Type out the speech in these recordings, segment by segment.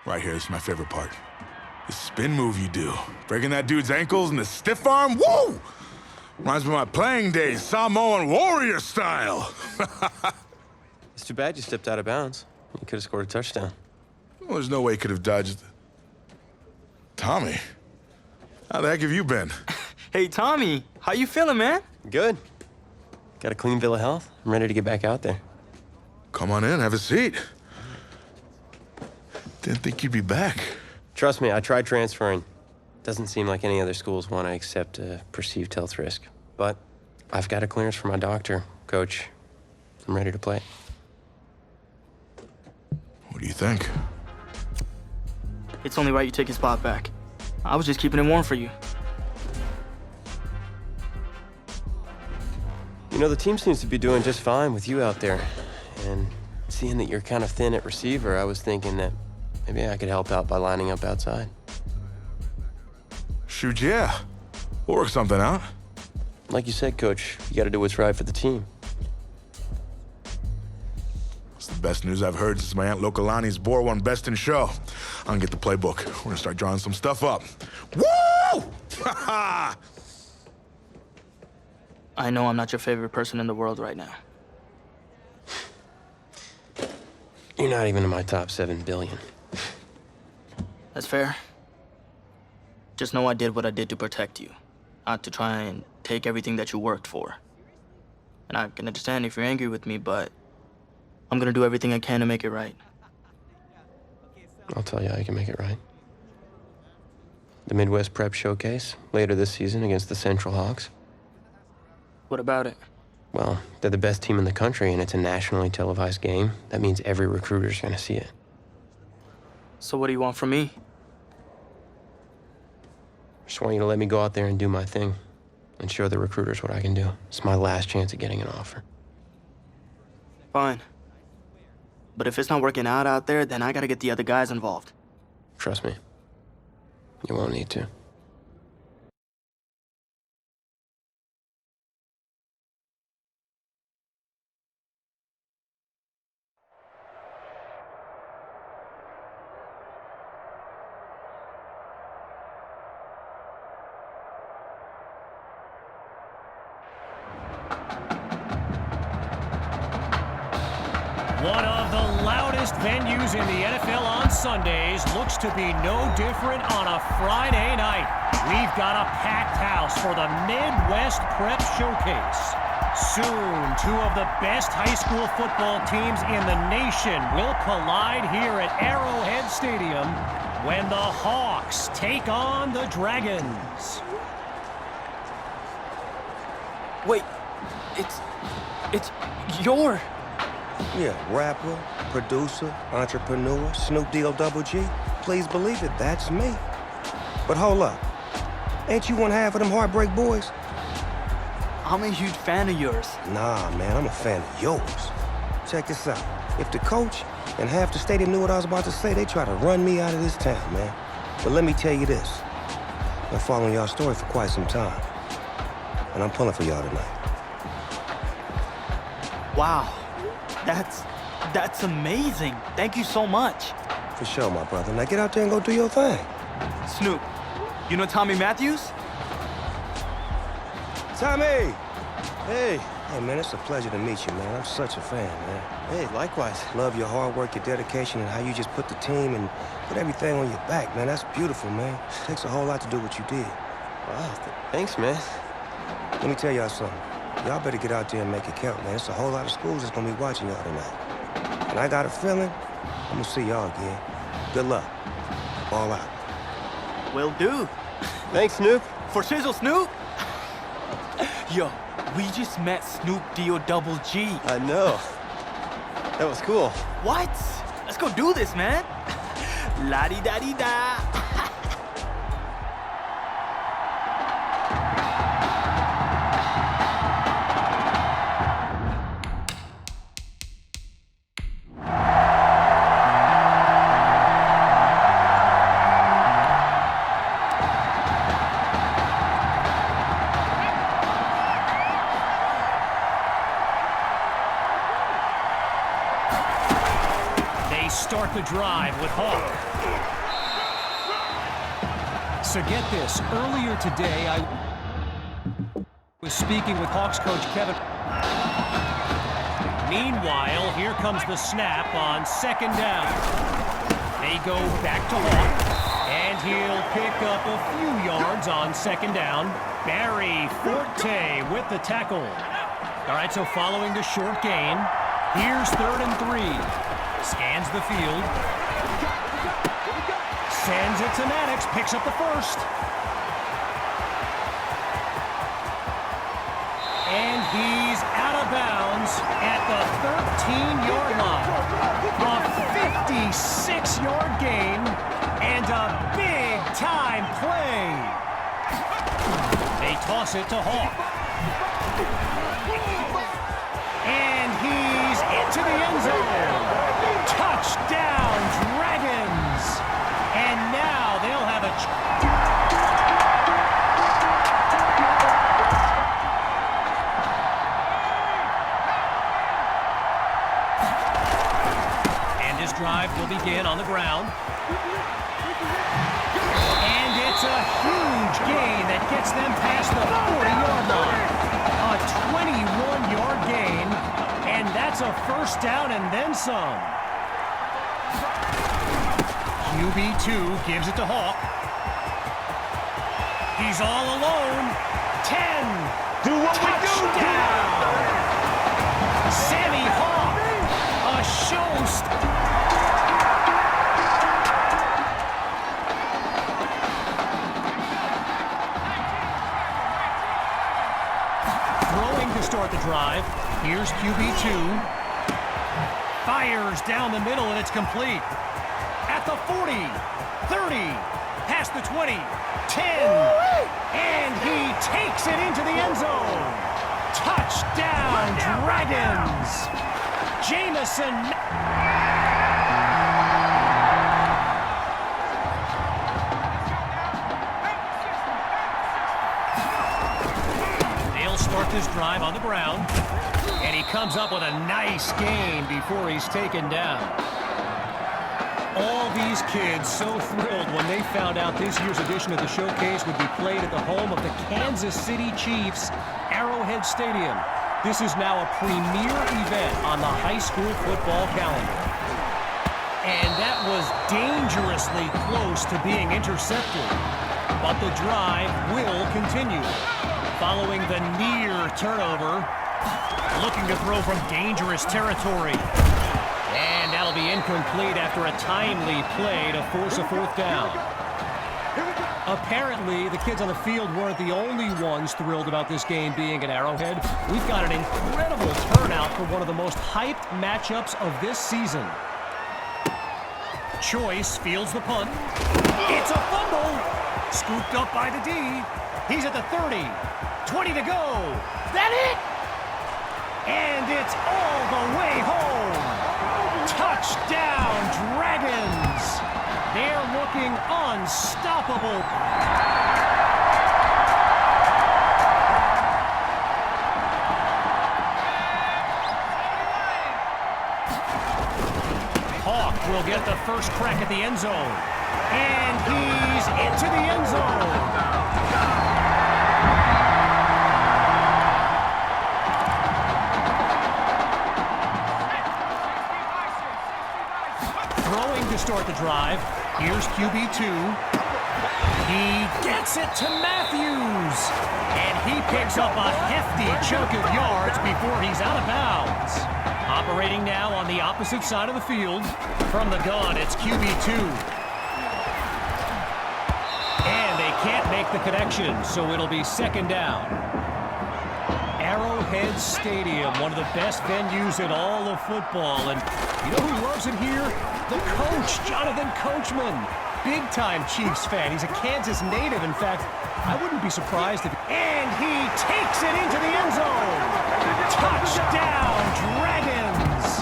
Right here, this is my favorite part. The spin move you do. Breaking that dude's ankles and the stiff arm, woo! Reminds me of my playing days, Samoan warrior style. It's too bad you stepped out of bounds. You could have scored a touchdown. Well, there's no way he could have dodged. Tommy, how the heck have you been? Hey, Tommy, how you feeling, man? Good. Got a clean bill of health. I'm ready to get back out there. Come on in, have a seat. Didn't think you'd be back. Trust me, I tried transferring. Doesn't seem like any other schools want to accept a perceived health risk. But I've got a clearance from my doctor, Coach. I'm ready to play. What do you think? It's only right you take his spot back. I was just keeping it warm for you. You know, the team seems to be doing just fine with you out there. And seeing that you're kind of thin at receiver, I was thinking that maybe I could help out by lining up outside. Shoot, yeah. We'll work something out. Like you said, Coach, you got to do what's right for the team. It's the best news I've heard since my Aunt Lokalani's Boar won Best in Show. I'm gonna get the playbook. We're gonna start drawing some stuff up. Woo! Ha I know I'm not your favorite person in the world right now. You're not even in my top 7 billion. That's fair. Just know I did what I did to protect you, not to try and take everything that you worked for. And I can understand if you're angry with me, but I'm gonna do everything I can to make it right. I'll tell you how you can make it right. The Midwest Prep Showcase, later this season against the Central Hawks. What about it? Well, they're the best team in the country, and it's a nationally televised game. That means every recruiter's gonna see it. So what do you want from me? Just want you to let me go out there and do my thing and show the recruiters what I can do. It's my last chance at getting an offer. Fine. But if it's not working out there, then I gotta get the other guys involved. Trust me, you won't need to. One of the loudest venues in the NFL on Sundays looks to be no different on a Friday night. We've got a packed house for the Midwest Prep Showcase. Soon, 2 of the best high school football teams in the nation will collide here at Arrowhead Stadium when the Hawks take on the Dragons. Wait, it's your... Yeah, rapper, producer, entrepreneur, Snoop D-O-double-G. Please believe it, that's me. But hold up. Ain't you one half of them Heartbreak Boys? I'm a huge fan of yours. Nah, man, I'm a fan of yours. Check this out. If the coach and half the stadium knew what I was about to say, they try to run me out of this town, man. But let me tell you this. I've been following y'all story for quite some time. And I'm pulling for y'all tonight. Wow. That's amazing. Thank you so much. For sure, my brother. Now get out there and go do your thing. Snoop, you know Tommy Matthews? Tommy! Hey. Hey, man, it's a pleasure to meet you, man. I'm such a fan, man. Hey, likewise. Love your hard work, your dedication, and how you just put the team and put everything on your back, man. That's beautiful, man. It takes a whole lot to do what you did. Wow, thanks, man. Let me tell y'all something. Y'all better get out there and make it count, man. It's a whole lot of schools that's gonna be watching y'all tonight. And I got a feeling I'm gonna see y'all again. Good luck. Ball out. Will do. Thanks, Snoop. For Shizzle, Snoop. Yo, we just met Snoop D-O-double-G. I know. That was cool. What? Let's go do this, man. La-di-da-di-da. start the drive with Hawk. So get this, earlier today I was speaking with Hawks coach Kevin. Meanwhile, here comes the snap on second down. They go back to Hawk, and he'll pick up a few yards on second down. Barry Forte with the tackle. All right, so following the short gain, here's 3rd and 3. Scans the field. Sends it to Maddox, picks up the first. And he's out of bounds at the 13-yard line. A 56-yard gain and a big-time play. They toss it to Hawk. And he's into the end zone. Touchdown, Dragons. And now they'll have a... And this drive will begin on the ground. And it's a huge gain that gets them past the 40-yard line. A 21-yard gain, and that's a first down and then some. QB2 gives it to Hawk. He's all alone. 10. Do what Touchdown! Sammy Hawk, a showstopper. Throwing to start the drive. Here's QB2. Fires down the middle, and it's complete. At the 40, 30, past the 20, 10, and he takes it into the end zone. Touchdown, Dragons! Jamison. They'll start this drive on the ground, and he comes up with a nice gain before he's taken down. All these kids so thrilled when they found out this year's edition of the showcase would be played at the home of the Kansas City Chiefs, Arrowhead Stadium. This is now a premier event on the high school football calendar. And that was dangerously close to being intercepted. But the drive will continue. Following the near turnover, looking to throw from dangerous territory. And that'll be incomplete after a timely play to force a fourth down. Apparently, the kids on the field weren't the only ones thrilled about this game being at Arrowhead. We've got an incredible turnout for one of the most hyped matchups of this season. Choice fields the punt. It's a fumble. Scooped up by the D. He's at the 30. 20 to go. Is that it? And it's all the way home. Touchdown, Dragons! They're looking unstoppable. Hawk will get the first crack at the end zone. And he's into the end zone. To start the drive. Here's QB2. He gets it to Matthews. And he picks up a hefty chunk of yards before he's out of bounds. Operating now on the opposite side of the field. From the gun, it's QB2. And they can't make the connection, so it'll be second down. Arrowhead Stadium, one of the best venues in all of football. And you know who loves it here? The coach, Jonathan Coachman. Big-time Chiefs fan. He's a Kansas native, in fact. I wouldn't be surprised if... And he takes it into the end zone. Touchdown, Dragons!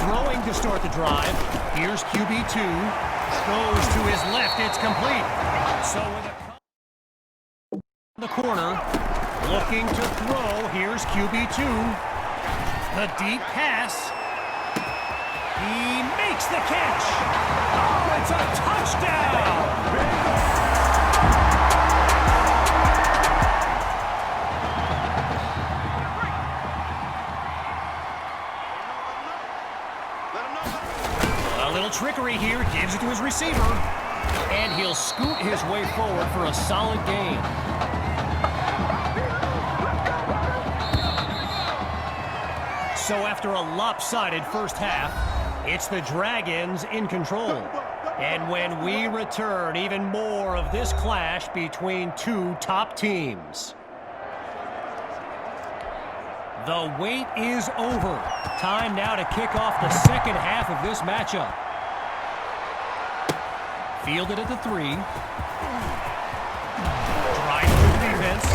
Throwing to start the drive. Here's QB2. Goes to his left. It's complete. So with the corner, looking to throw. Here's QB2. The deep pass. He makes the catch. Oh, it's a touchdown! A little trickery here, gives it to his receiver, and he'll scoot his way forward for a solid gain. So after a lopsided first half, it's the Dragons in control. And when we return, even more of this clash between two top teams. The wait is over. Time now to kick off the second half of this matchup. Fielded at the 3. Drive through the defense.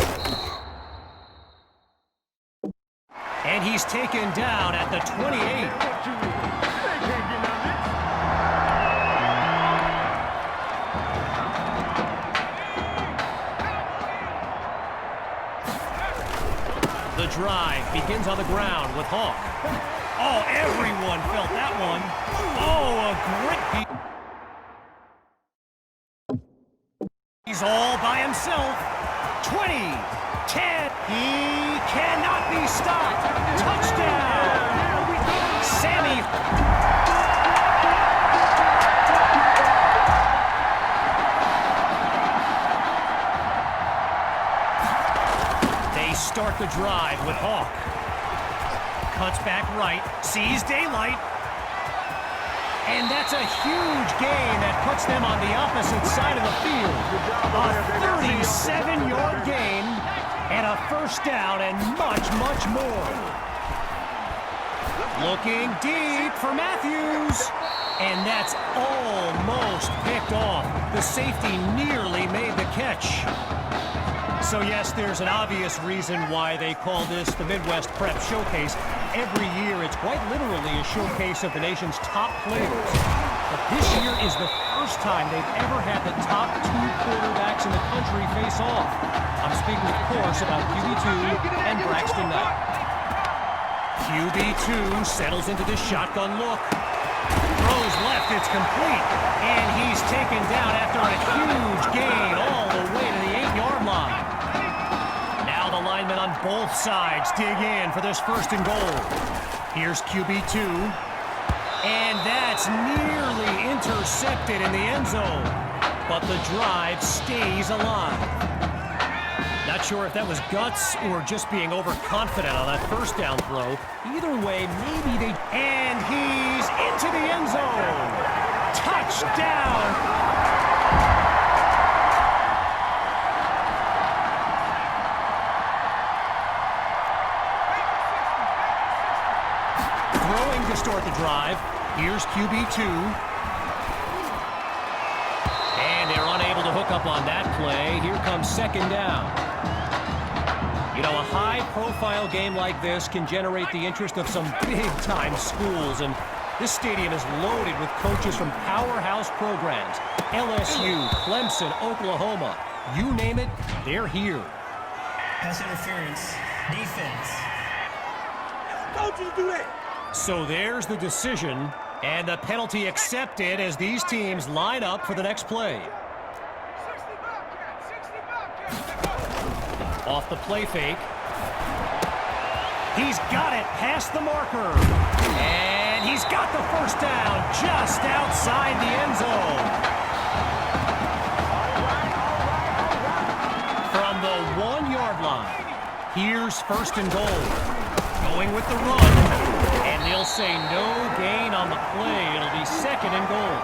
And he's taken down at the 28. The drive begins on the ground with Hawk. Oh, everyone felt that one. Oh, a great... He's all by himself. 20, 10. He cannot be stopped. Touchdown. Sammy. They start the drive with Hawk. Cuts back right, sees daylight. And that's a huge gain that puts them on the opposite side of the field. A 37-yard gain and a first down and much, much more. Looking deep for Matthews. And that's almost picked off. The safety nearly made the catch. So yes, there's an obvious reason why they call this the Midwest Prep Showcase. Every year, it's quite literally a showcase of the nation's top players. But this year is the first time they've ever had the top 2 quarterbacks in the country face off. I'm speaking, of course, about QB2 and Braxton Knight. QB2 settles into this shotgun look. Throws left, it's complete. And he's taken down after a huge gain all the way to the 8-yard line. Now the linemen on both sides dig in for this first and goal. Here's QB2. And that's nearly intercepted in the end zone. But the drive stays alive. Not sure if that was guts or just being overconfident on that first down throw. Either way, maybe they... And he's into the end zone. Touchdown. Throwing to start the drive. Here's QB2. And they're unable to hook up on that play. Here comes second down. You know, a high-profile game like this can generate the interest of some big-time schools, and this stadium is loaded with coaches from powerhouse programs. LSU, Clemson, Oklahoma, you name it, they're here. Pass interference, defense. Coaches do that. So there's the decision, and the penalty accepted as these teams line up for the next play. Off the play fake. He's got it past the marker. And he's got the first down just outside the end zone. From the 1-yard line, here's first and goal. Going with the run. And they'll say no gain on the play. It'll be second and goal.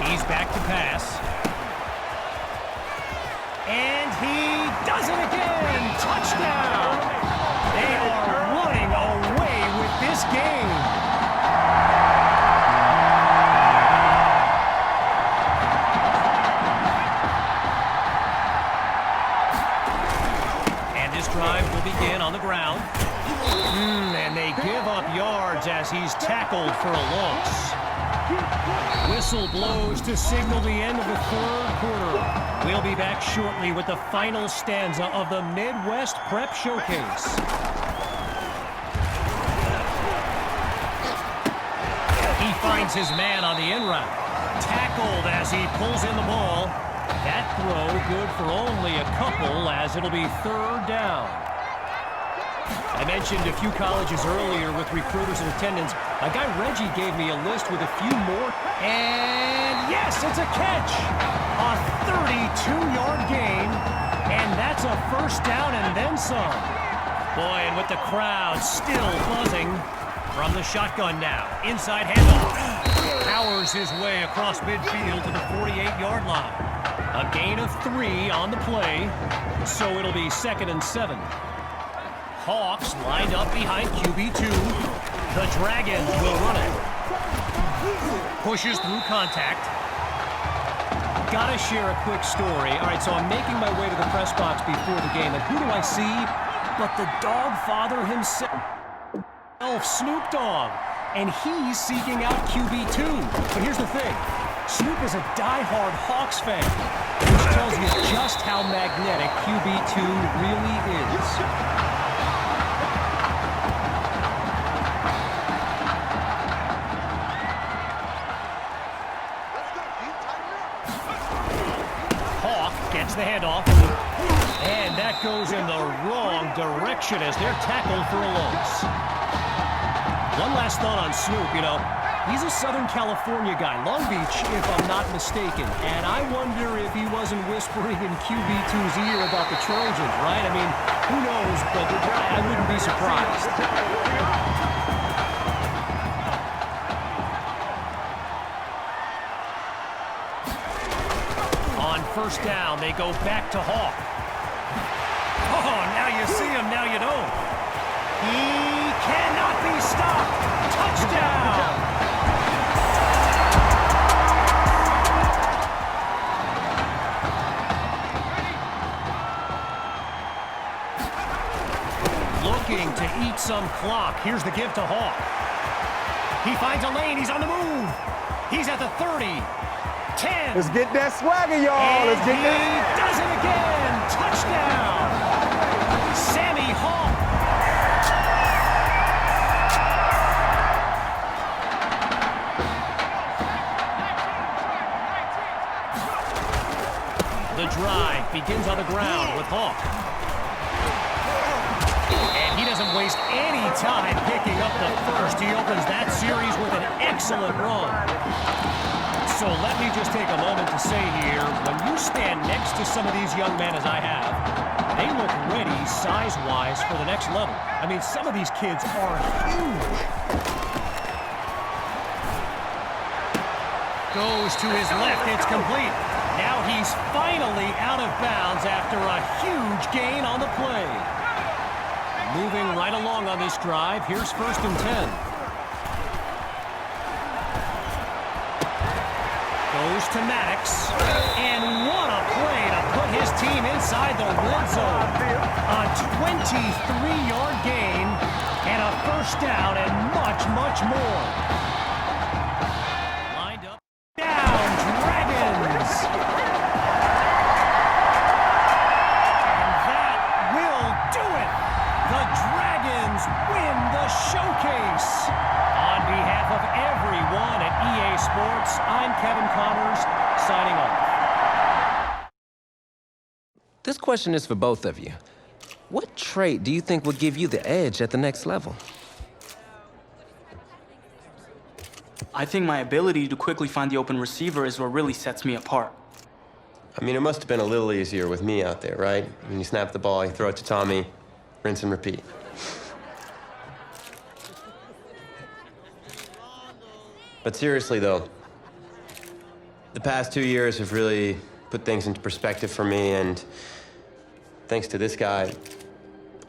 He's back to pass. And he does it again! Touchdown! They are running away with this game. drive will begin on the ground. And they give up yards as he's tackled for a loss. Whistle blows to signal the end of the third quarter. We'll be back shortly with the final stanza of the Midwest Prep Showcase. He finds his man on the in route. Tackled as he pulls in the ball. That throw good for only a couple as it'll be third down. I mentioned a few colleges earlier with recruiters in attendance. A guy, Reggie, gave me a list with a few more. And yes, it's a catch. A 32-yard gain. And that's a first down and then some. Boy, and with the crowd still buzzing. From the shotgun now. Inside handoff. Powers his way across midfield to the 48-yard line. A gain of 3 on the play. So it'll be 2nd and 7. Hawks lined up behind QB2. The Dragons will run it. Pushes through contact. Gotta share a quick story. All right, so I'm making my way to the press box before the game, and who do I see but the dog father himself, Snoop Dogg, and he's seeking out QB2. But here's the thing. Snoop is a die-hard Hawks fan, which tells you just how magnetic QB2 really is. The handoff, and that goes in the wrong direction as they're tackled for a loss. One last thought on Snoop, you know, he's a Southern California guy, Long Beach, if I'm not mistaken, and I wonder if he wasn't whispering in QB2's ear about the Trojans, right? I mean, who knows, but I wouldn't be surprised. First down, they go back to Hawk. Oh, now you see him, now you don't. He cannot be stopped. Touchdown! Looking to eat some clock. Here's the give to Hawk. He finds a lane, he's on the move. He's at the 30. 10. Let's get that swagger, y'all. Let's get that. He does it again. Touchdown. Sammy Hawk. The drive begins on the ground with Hawk. And he doesn't waste any time picking up the first. He opens that series with an excellent run. So let me just take a moment to say here, when you stand next to some of these young men as I have, they look ready size-wise for the next level. I mean, some of these kids are huge. Goes to his left, it's complete. Now he's finally out of bounds after a huge gain on the play. Moving right along on this drive, here's 1st and 10. Goes to Maddox, and what a play to put his team inside the red zone. A 23-yard gain, and a first down, and much, much more. Lined up, down, Dragons. And that will do it. The Dragons win the showcase. On behalf of everyone at EA Sports, I'm Kevin Connors, signing off. This question is for both of you. What trait do you think will give you the edge at the next level? I think my ability to quickly find the open receiver is what really sets me apart. I mean, it must have been a little easier with me out there, right? When you snap the ball, you throw it to Tommy, rinse and repeat. But seriously, though, the past 2 years have really put things into perspective for me, and thanks to this guy,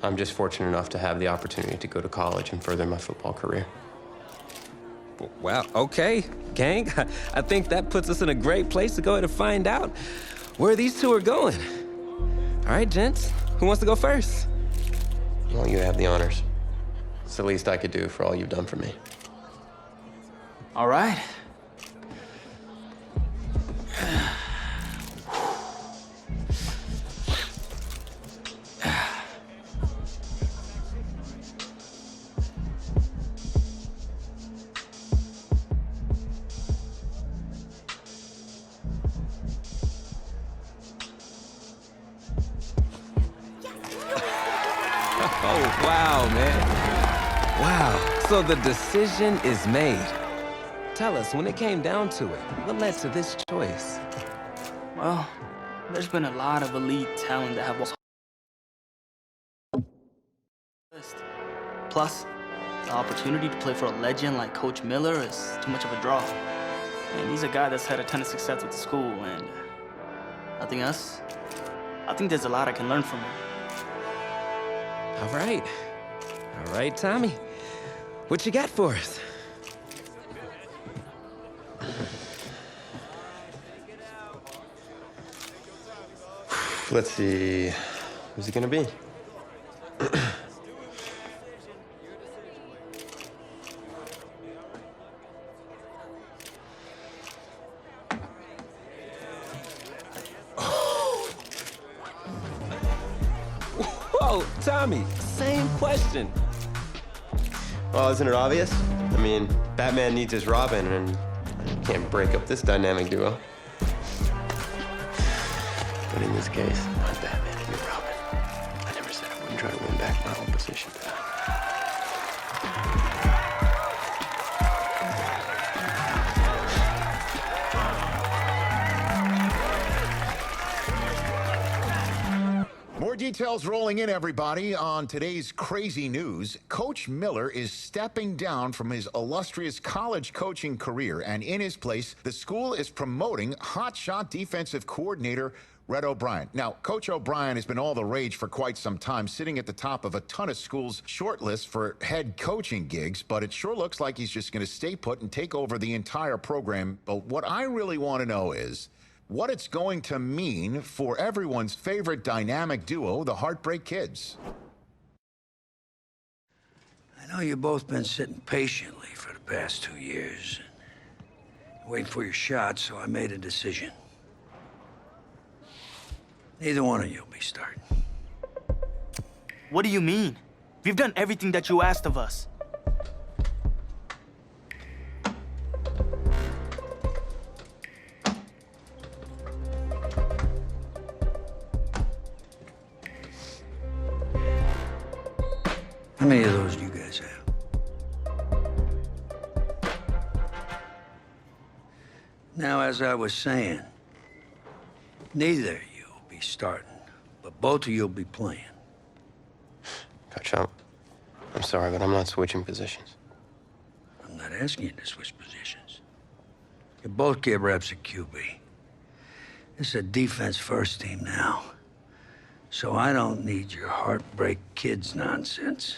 I'm just fortunate enough to have the opportunity to go to college and further my football career. Well, okay, gang. I think that puts us in a great place to go ahead and find out where these two are going. All right, gents, who wants to go first? I want you to have the honors. It's the least I could do for all you've done for me. All right. Oh, wow, man. Wow. So the decision is made. Tell us, when it came down to it, what led to this choice? Well, there's been a lot of elite talent that have lost. Plus, the opportunity to play for a legend like Coach Miller is too much of a draw. And he's a guy that's had a ton of success with the school, and nothing else. I think there's a lot I can learn from him. All right. All right, Tommy. What you got for us? Let's see. Who's it gonna be? Whoa, Tommy, same question. Well, isn't it obvious? I mean, Batman needs his Robin, and you can't break up this dynamic duo. But in this case, I'm Batman and you're Robin. I never said I wouldn't try to win back my own position, did I? More details rolling in, everybody. On today's crazy news, Coach Miller is stepping down from his illustrious college coaching career, and in his place, the school is promoting hotshot defensive coordinator Red O'Brien. Now, Coach O'Brien has been all the rage for quite some time, sitting at the top of a ton of schools' shortlists for head coaching gigs, but it sure looks like he's just going to stay put and take over the entire program. But what I really want to know is what it's going to mean for everyone's favorite dynamic duo, the Heartbreak Kids. I know you've both been sitting patiently for the past 2 years, waiting for your shot, so I made a decision. Neither one of you will be starting. What do you mean? We've done everything that you asked of us. How many of those do you guys have? Now, as I was saying, neither of you will be starting, but both of you will be playing. Coach, I'm sorry, but I'm not switching positions. I'm not asking you to switch positions. You both get reps at QB. This is a defense-first team now, so I don't need your Heartbreak Kids nonsense.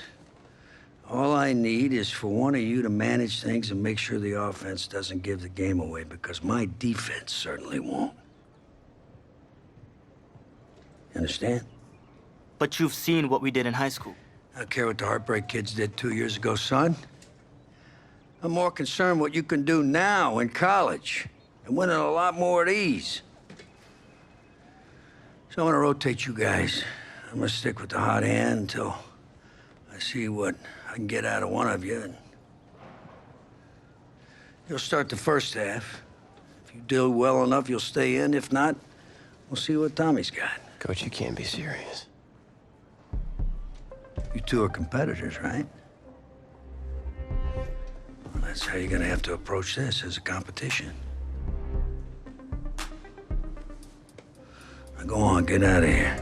All I need is for one of you to manage things and make sure the offense doesn't give the game away, because my defense certainly won't. Understand? But you've seen what we did in high school. I don't care what the Heartbreak Kids did 2 years ago, son. I'm more concerned what you can do now in college and winning a lot more at ease. So I'm gonna rotate you guys. I'm gonna stick with the hot hand until I see what I can get out of one of you. And you'll start the first half. If you do well enough, you'll stay in. If not, we'll see what Tommy's got. Coach, you can't be serious. You two are competitors, right? Well, that's how you're gonna have to approach this, as a competition. Now go on, get out of here.